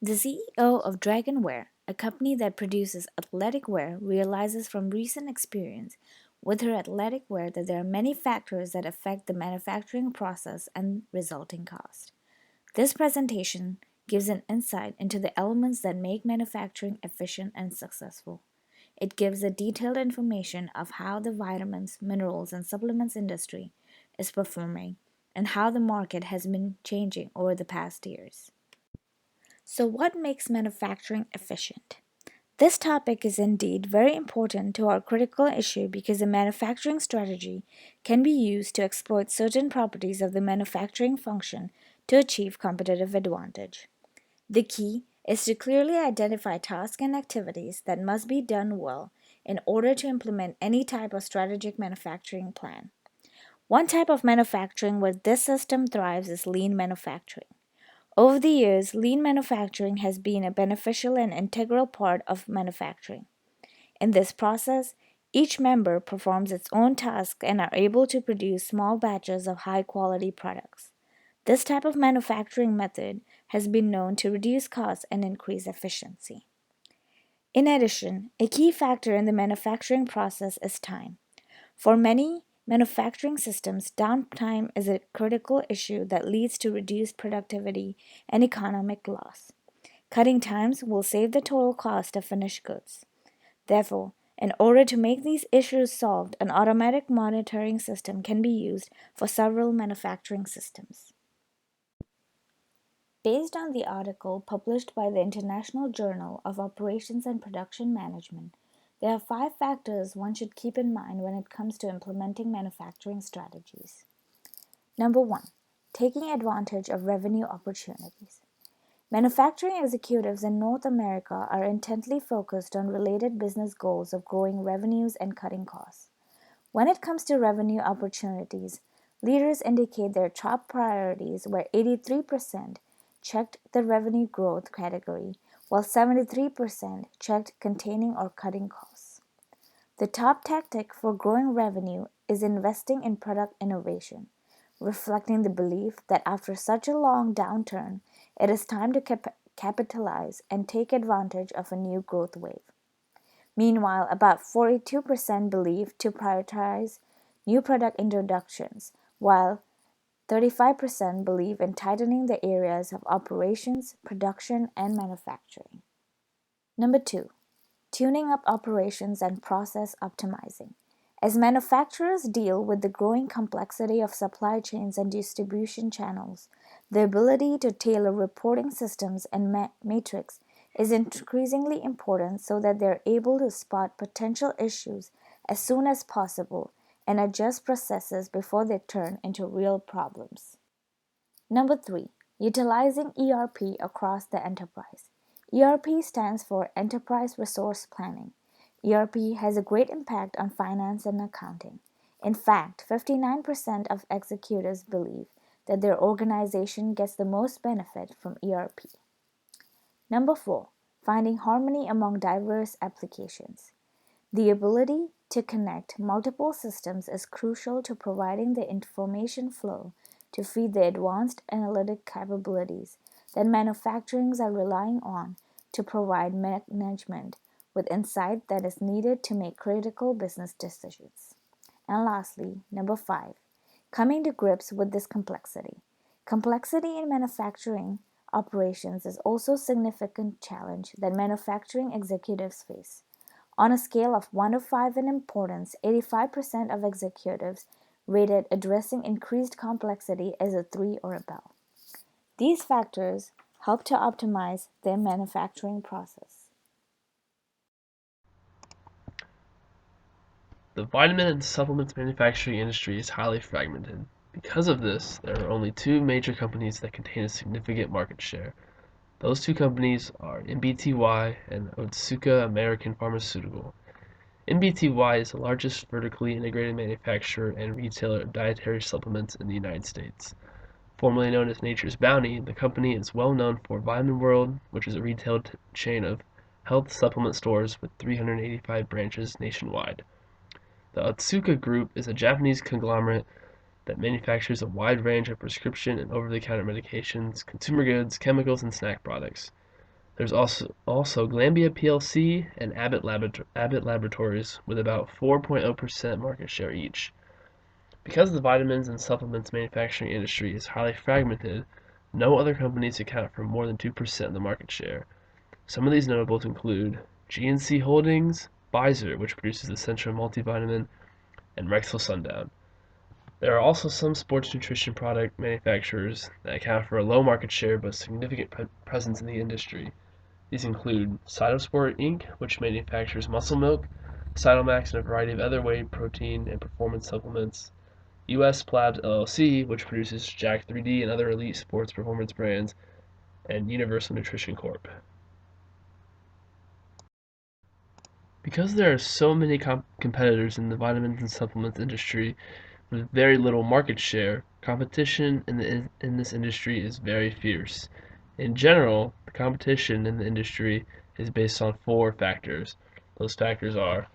The CEO of Dragonwear, a company that produces athletic wear, realizes from recent experience with her athletic wear that there are many factors that affect the manufacturing process and resulting cost. This presentation gives an insight into the elements that make manufacturing efficient and successful. It gives a detailed information of how the vitamins, minerals, and supplements industry is performing and how the market has been changing over the past years. So, what makes manufacturing efficient? This topic is indeed very important to our critical issue because a manufacturing strategy can be used to exploit certain properties of the manufacturing function to achieve competitive advantage. The key is to clearly identify tasks and activities that must be done well in order to implement any type of strategic manufacturing plan. One type of manufacturing where this system thrives is lean manufacturing. Over the years, lean manufacturing has been a beneficial and integral part of manufacturing. In this process, each member performs its own task and are able to produce small batches of high quality products. This type of manufacturing method has been known to reduce costs and increase efficiency. In addition, a key factor in the manufacturing process is time. For many manufacturing systems, downtime is a critical issue that leads to reduced productivity and economic loss. Cutting times will save the total cost of finished goods. Therefore, in order to make these issues solved, an automatic monitoring system can be used for several manufacturing systems. Based on the article published by the International Journal of Operations and Production Management, there are 5 factors one should keep in mind when it comes to implementing manufacturing strategies. Number 1. Taking advantage of revenue opportunities. Manufacturing executives in North America are intently focused on related business goals of growing revenues and cutting costs. When it comes to revenue opportunities, leaders indicate their top priorities where 83% checked the revenue growth category, while 73% checked containing or cutting costs. The top tactic for growing revenue is investing in product innovation, reflecting the belief that after such a long downturn, it is time to capitalize and take advantage of a new growth wave. Meanwhile, about 42% believe to prioritize new product introductions, while 35% believe in tightening the areas of operations, production, and manufacturing. Number 2. Tuning up operations and process optimizing. As manufacturers deal with the growing complexity of supply chains and distribution channels, the ability to tailor reporting systems and metrics is increasingly important so that they're able to spot potential issues as soon as possible and adjust processes before they turn into real problems. Number 3. Utilizing ERP across the enterprise. ERP stands for Enterprise Resource Planning. ERP has a great impact on finance and accounting. In fact, 59% of executives believe that their organization gets the most benefit from ERP. Number 4. Finding harmony among diverse applications. The ability to connect multiple systems is crucial to providing the information flow to feed the advanced analytic capabilities that manufacturers are relying on to provide management with insight that is needed to make critical business decisions. And lastly, number 5, coming to grips with this complexity. Complexity in manufacturing operations is also a significant challenge that manufacturing executives face. On a scale of 1 to 5 in importance, 85% of executives rated addressing increased complexity as a 3 or above. These factors help to optimize their manufacturing process. The vitamin and supplements manufacturing industry is highly fragmented. Because of this, there are only 2 major companies that contain a significant market share. Those 2 companies are MBTY and Otsuka American Pharmaceutical. MBTY is the largest vertically integrated manufacturer and retailer of dietary supplements in the United States. Formerly known as Nature's Bounty, the company is well known for Vitamin World, which is a retail chain of health supplement stores with 385 branches nationwide. The Otsuka Group is a Japanese conglomerate that manufactures a wide range of prescription and over-the-counter medications, consumer goods, chemicals, and snack products. There's also Glanbia plc and Abbott Laboratories with about 4.0% market share each. Because the vitamins and supplements manufacturing industry is highly fragmented, no other companies account for more than 2% of the market share. Some of these notables include GNC Holdings, Pfizer, which produces the Centrum multivitamin, and Rexall Sundown. There are also some sports nutrition product manufacturers that account for a low market share but significant presence in the industry. These include Cytosport Inc., which manufactures muscle milk, Cytomax, and a variety of other whey protein and performance supplements, US Plabs LLC, which produces Jack 3D and other elite sports performance brands, and Universal Nutrition Corp. Because there are so many competitors in the vitamins and supplements industry with very little market share, competition in this industry is very fierce. In general, the competition in the industry is based on four factors. Those factors are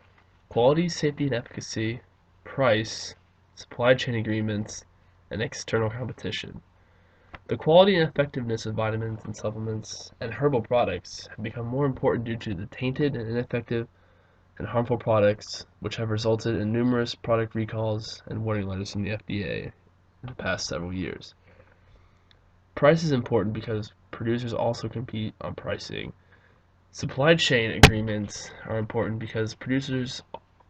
quality, safety, and efficacy, price, supply chain agreements, and external competition. The quality and effectiveness of vitamins and supplements and herbal products have become more important due to the tainted and ineffective and harmful products, which have resulted in numerous product recalls and warning letters from the FDA in the past several years. Price is important because producers also compete on pricing. Supply chain agreements are important because producers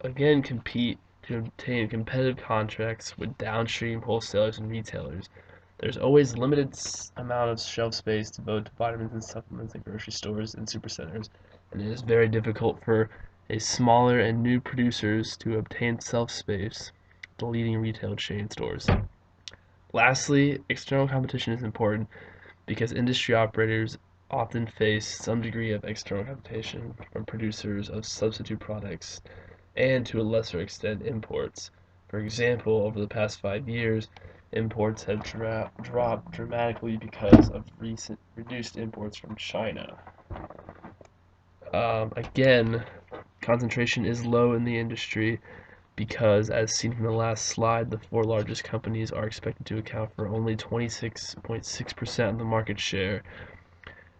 again compete to obtain competitive contracts with downstream wholesalers and retailers. There's always a limited amount of shelf space devoted to vitamins and supplements at grocery stores and supercenters, and it is very difficult for a smaller and new producers to obtain shelf space at the leading retail chain stores. Lastly, external competition is important because industry operators often face some degree of external competition from producers of substitute products and, to a lesser extent, imports. For example, over the past 5 years, imports have dropped dramatically because of recent reduced imports from China. Again, concentration is low in the industry because, as seen from the last slide, the four largest companies are expected to account for only 26.6% of the market share.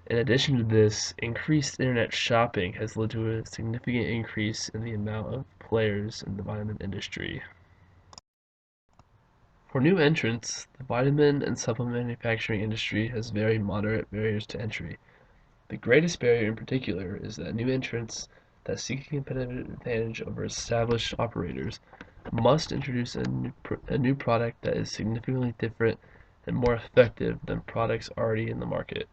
In addition to this, increased internet shopping has led to a significant increase in the amount of players in the vitamin industry. For new entrants, the vitamin and supplement manufacturing industry has very moderate barriers to entry. The greatest barrier in particular is that new entrants that seek a competitive advantage over established operators must introduce a new product that is significantly different and more effective than products already in the market.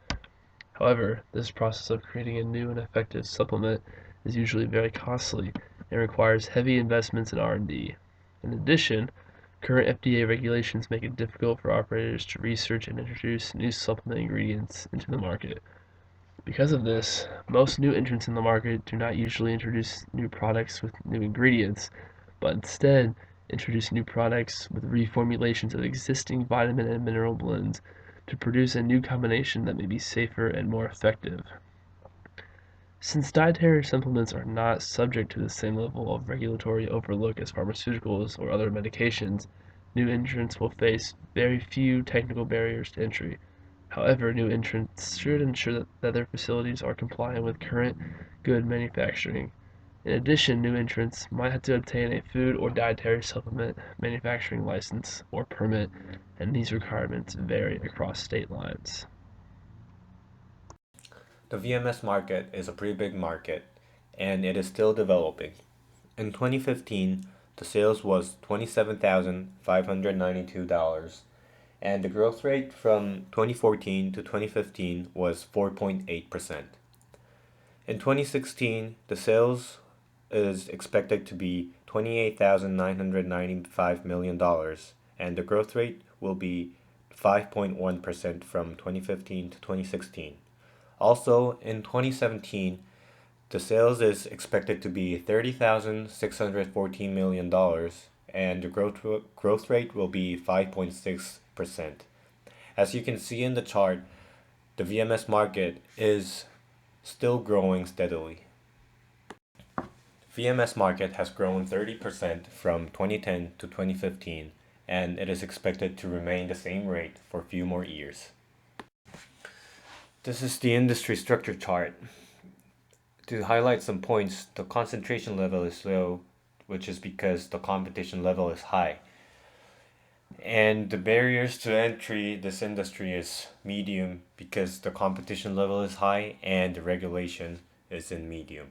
However, this process of creating a new and effective supplement is usually very costly and requires heavy investments in R&D. In addition, current FDA regulations make it difficult for operators to research and introduce new supplement ingredients into the market. Because of this, most new entrants in the market do not usually introduce new products with new ingredients, but instead introduce new products with reformulations of existing vitamin and mineral blends to produce a new combination that may be safer and more effective. Since dietary supplements are not subject to the same level of regulatory overlook as pharmaceuticals or other medications, new entrants will face very few technical barriers to entry. However, new entrants should ensure that their facilities are compliant with current good manufacturing. In addition, new entrants might have to obtain a food or dietary supplement manufacturing license or permit, and these requirements vary across state lines. The VMS market is a pretty big market, and it is still developing. In 2015, the sales was $27,592, and the growth rate from 2014 to 2015 was 4.8%. In 2016, the sales is expected to be $28,995 million, and the growth rate will be 5.1% from 2015 to 2016. Also, in 2017, the sales is expected to be $30,614 million, and the growth rate will be 5.6%. As you can see in the chart, the VMS market is still growing steadily. VMS market has grown 30% from 2010 to 2015, and it is expected to remain the same rate for a few more years. This is the industry structure chart. To highlight some points, the concentration level is low, which is because the competition level is high. And the barriers to entry this industry is medium because the competition level is high and the regulation is in medium.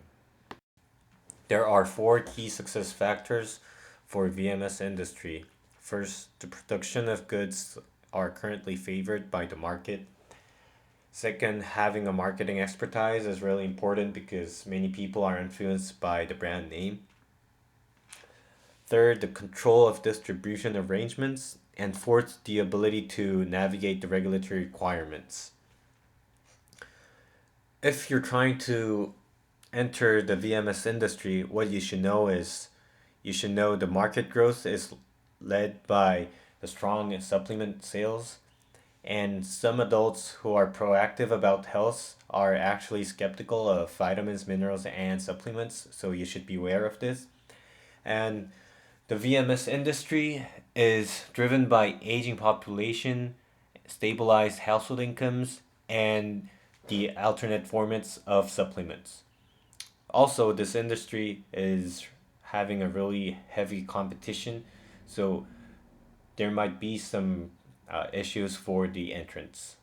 There are four key success factors for VMS industry. First, the production of goods are currently favored by the market. Second, having a marketing expertise is really important because many people are influenced by the brand name. Third, the control of distribution arrangements. And fourth, the ability to navigate the regulatory requirements. If you're trying to enter the VMS industry, what you should know is you should know the market growth is led by the strong supplement sales, and some adults who are proactive about health are actually skeptical of vitamins, minerals, and supplements, so you should be aware of this. And the VMS industry is driven by aging population, stabilized household incomes, and the alternate formats of supplements. Also, this industry is having a really heavy competition, so there might be some issues for the entrants.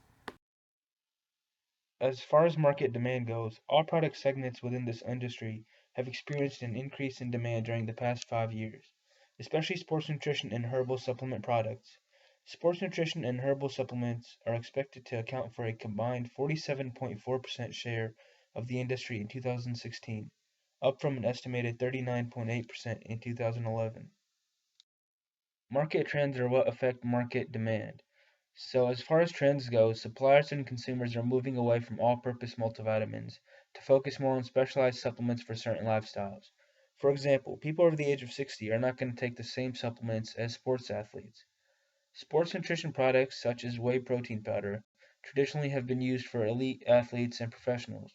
As far as market demand goes, all product segments within this industry have experienced an increase in demand during the past 5 years, especially sports nutrition and herbal supplement products. Sports nutrition and herbal supplements are expected to account for a combined 47.4% share of the industry in 2016, up from an estimated 39.8% in 2011. Market trends are what affect market demand. So, as far as trends go, suppliers and consumers are moving away from all purpose multivitamins to focus more on specialized supplements for certain lifestyles. For example, people over the age of 60 are not going to take the same supplements as sports athletes. Sports nutrition products, such as whey protein powder, traditionally have been used for elite athletes and professionals.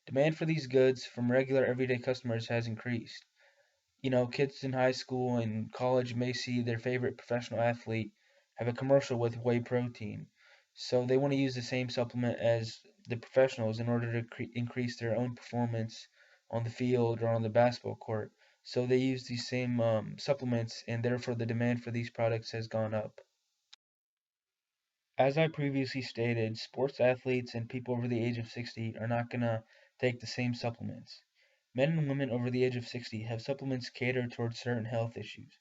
Demand for these goods from regular everyday customers has increased. Kids in high school and college may see their favorite professional athlete have a commercial with whey protein. So they want to use the same supplement as the professionals in order to increase their own performance on the field or on the basketball court. So they use these same supplements, and therefore the demand for these products has gone up. As I previously stated, sports athletes and people over the age of 60 are not going to take the same supplements. Men and women over the age of 60 have supplements catered towards certain health issues.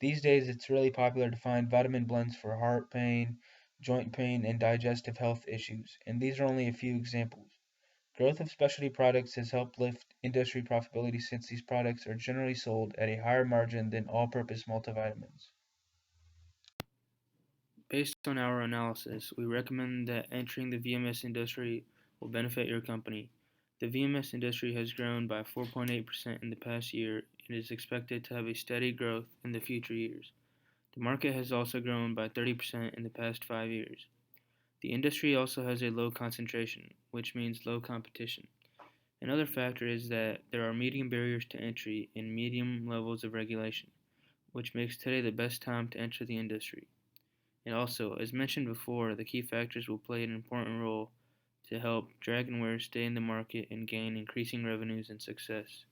These days, it's really popular to find vitamin blends for heart pain, joint pain, and digestive health issues, and these are only a few examples. Growth of specialty products has helped lift industry profitability since these products are generally sold at a higher margin than all purpose multivitamins. Based on our analysis, we recommend that entering the VMS industry will benefit your company. The VMS industry has grown by 4.8% in the past year and is expected to have a steady growth in the future years. The market has also grown by 30% in the past 5 years. The industry also has a low concentration, which means low competition. Another factor is that there are medium barriers to entry and medium levels of regulation, which makes today the best time to enter the industry. And also, as mentioned before, the key factors will play an important role to help Dragonware stay in the market and gain increasing revenues and success.